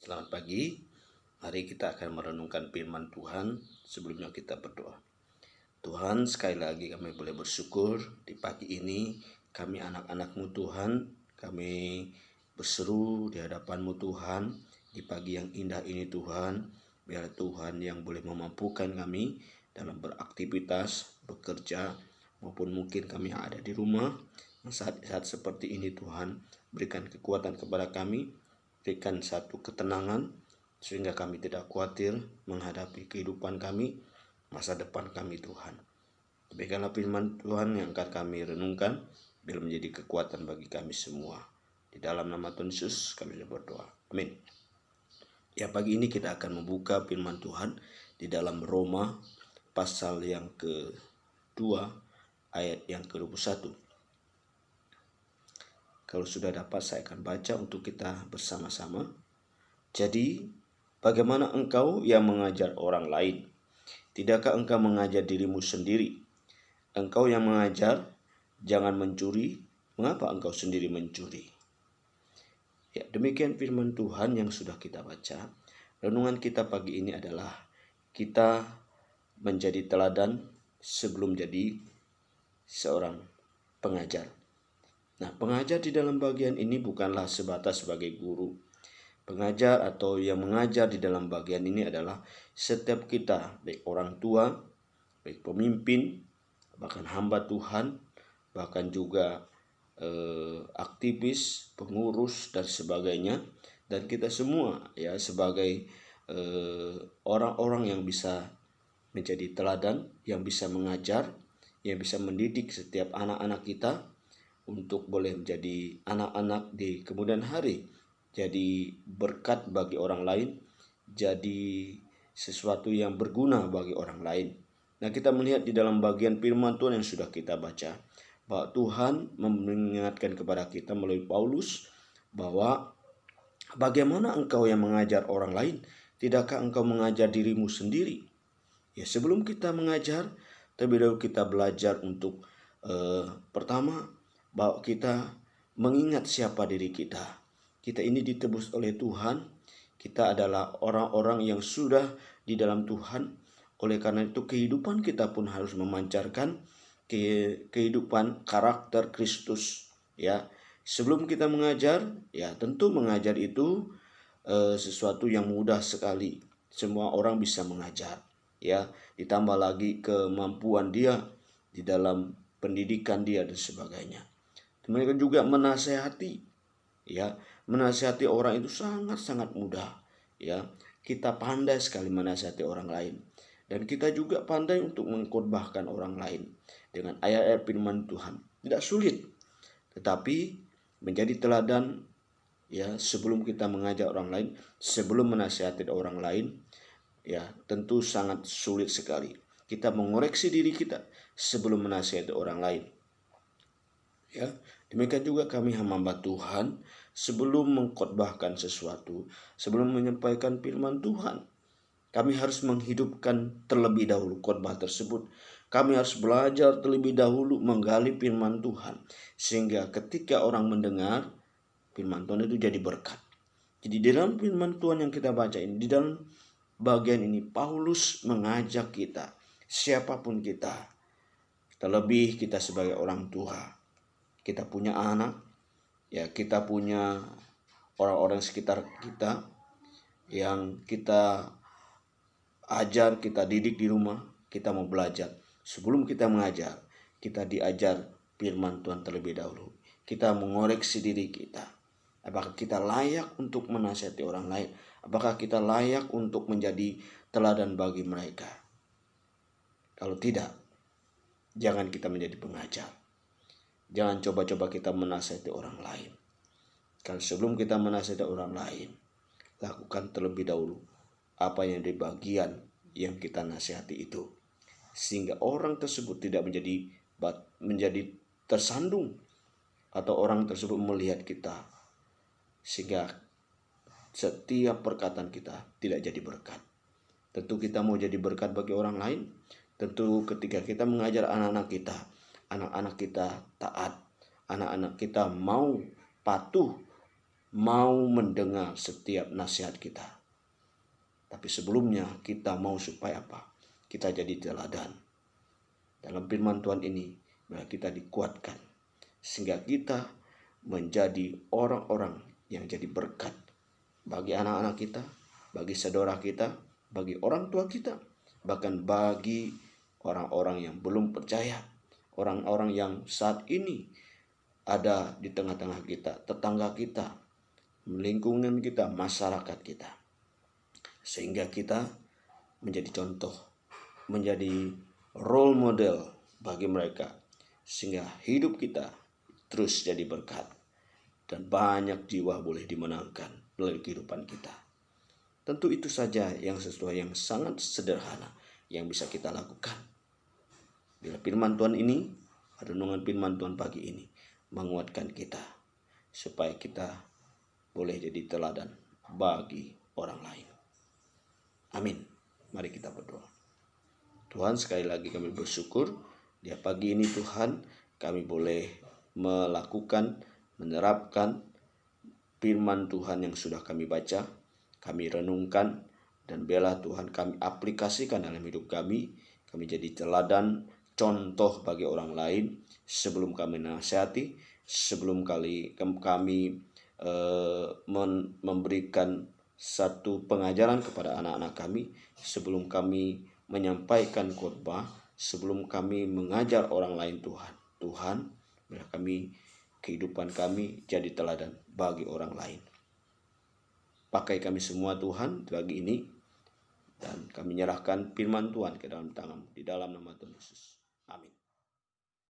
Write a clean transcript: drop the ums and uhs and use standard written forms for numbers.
Selamat pagi. Mari kita akan merenungkan firman Tuhan. Sebelumnya kita berdoa. Tuhan, sekali lagi kami boleh bersyukur di pagi ini. Kami anak-anak-Mu Tuhan. Kami berseru di hadapan-Mu Tuhan. Di pagi yang indah ini Tuhan. Biar Tuhan yang boleh memampukan kami dalam beraktivitas, bekerja, maupun mungkin kami yang ada di rumah. Saat-saat seperti ini Tuhan, berikan kekuatan kepada kami. Berikan satu ketenangan sehingga kami tidak khawatir menghadapi kehidupan kami, masa depan kami Tuhan. Demikianlah firman Tuhan yang akan kami renungkan, biar menjadi kekuatan bagi kami semua. Di dalam nama Tuhan Yesus kami berdoa. Amin. Ya, pagi ini kita akan membuka firman Tuhan di dalam Roma pasal yang kedua ayat yang ke-21. Kalau sudah dapat saya akan baca untuk kita bersama-sama. Jadi, bagaimana engkau yang mengajar orang lain? Tidakkah engkau mengajar dirimu sendiri? Engkau yang mengajar, jangan mencuri. Mengapa engkau sendiri mencuri? Ya, demikian firman Tuhan yang sudah kita baca. Renungan kita pagi ini adalah kita menjadi teladan sebelum jadi seorang pengajar. Nah, pengajar di dalam bagian ini bukanlah sebatas sebagai guru. Pengajar atau yang mengajar di dalam bagian ini adalah setiap kita, baik orang tua, baik pemimpin, bahkan hamba Tuhan, bahkan juga aktivis, pengurus dan sebagainya, dan kita semua ya sebagai orang-orang yang bisa menjadi teladan, yang bisa mengajar, yang bisa mendidik setiap anak-anak kita untuk boleh menjadi anak-anak di kemudian hari, jadi berkat bagi orang lain, jadi sesuatu yang berguna bagi orang lain. Nah, kita melihat di dalam bagian firman Tuhan yang sudah kita baca, bahwa Tuhan mengingatkan kepada kita melalui Paulus bahwa bagaimana engkau yang mengajar orang lain, tidakkah engkau mengajar dirimu sendiri? Ya, sebelum kita mengajar, terlebih dahulu kita belajar untuk pertama, bahwa kita mengingat siapa diri kita. Kita ini ditebus oleh Tuhan. Kita adalah orang-orang yang sudah di dalam Tuhan. Oleh karena itu kehidupan kita pun harus memancarkan kehidupan karakter Kristus. Ya, sebelum kita mengajar, ya tentu mengajar itu sesuatu yang mudah sekali. Semua orang bisa mengajar. Ya, ditambah lagi kemampuan dia di dalam pendidikan dia dan sebagainya. Mereka juga menasehati, ya, menasehati orang itu sangat-sangat mudah, ya. Kita pandai sekali menasehati orang lain, dan kita juga pandai untuk mengkhotbahkan orang lain dengan ayat-ayat firman Tuhan. Tidak sulit, tetapi menjadi teladan, ya, sebelum kita mengajar orang lain, sebelum menasehati orang lain, ya, tentu sangat sulit sekali. Kita mengoreksi diri kita sebelum menasehati orang lain. Ya, demikian juga kami hamba Tuhan sebelum mengkhotbahkan sesuatu, sebelum menyampaikan firman Tuhan, kami harus menghidupkan terlebih dahulu khotbah tersebut. Kami harus belajar terlebih dahulu menggali firman Tuhan, sehingga ketika orang mendengar firman Tuhan itu jadi berkat. Jadi di dalam firman Tuhan yang kita baca ini, di dalam bagian ini Paulus mengajak kita, siapapun kita, terlebih kita sebagai orang tua, kita punya anak, ya, kita punya orang-orang sekitar kita yang kita ajar, kita didik di rumah, kita mau belajar. Sebelum kita mengajar, kita diajar firman Tuhan terlebih dahulu. Kita mengoreksi diri kita. Apakah kita layak untuk menasihati orang lain? Apakah kita layak untuk menjadi teladan bagi mereka? Kalau tidak, jangan kita menjadi pengajar. Jangan coba-coba kita menasihati orang lain. Karena sebelum kita menasihati orang lain, lakukan terlebih dahulu apa yang di bagian yang kita nasihati itu, sehingga orang tersebut tidak menjadi tersandung, atau orang tersebut melihat kita, sehingga setiap perkataan kita tidak jadi berkat. Tentu kita mau jadi berkat bagi orang lain. Tentu ketika kita mengajar anak-anak kita taat, anak-anak kita mau patuh mau mendengar setiap nasihat kita. Tapi sebelumnya kita mau supaya apa? Kita jadi teladan. Dalam firman Tuhan ini, biar kita dikuatkan. Sehingga kita menjadi orang-orang yang jadi berkat bagi anak-anak kita, bagi saudara kita, bagi orang tua kita, bahkan bagi orang-orang yang belum percaya, orang-orang yang saat ini ada di tengah-tengah kita, tetangga kita, lingkungan kita, masyarakat kita. Sehingga kita menjadi contoh, menjadi role model bagi mereka. Sehingga hidup kita terus jadi berkat. Dan banyak jiwa boleh dimenangkan melalui kehidupan kita. Tentu itu saja yang sesuai, yang sangat sederhana yang bisa kita lakukan. Bila firman Tuhan ini, renungan firman Tuhan pagi ini menguatkan kita supaya kita boleh jadi teladan bagi orang lain. Amin. Mari kita berdoa. Tuhan, sekali lagi kami bersyukur di pagi ini Tuhan, kami boleh melakukan, menerapkan firman Tuhan yang sudah kami baca, kami renungkan, dan bela Tuhan kami aplikasikan dalam hidup kami. Kami jadi teladan, contoh bagi orang lain sebelum kami nasihati, sebelum kami memberikan satu pengajaran kepada anak-anak kami, sebelum kami menyampaikan khotbah, sebelum kami mengajar orang lain Tuhan, biar kehidupan kami jadi teladan bagi orang lain. Pakai kami semua Tuhan bagi ini, dan kami menyerahkan firman Tuhan ke dalam tangan di dalam nama Tuhan Yesus. Amin.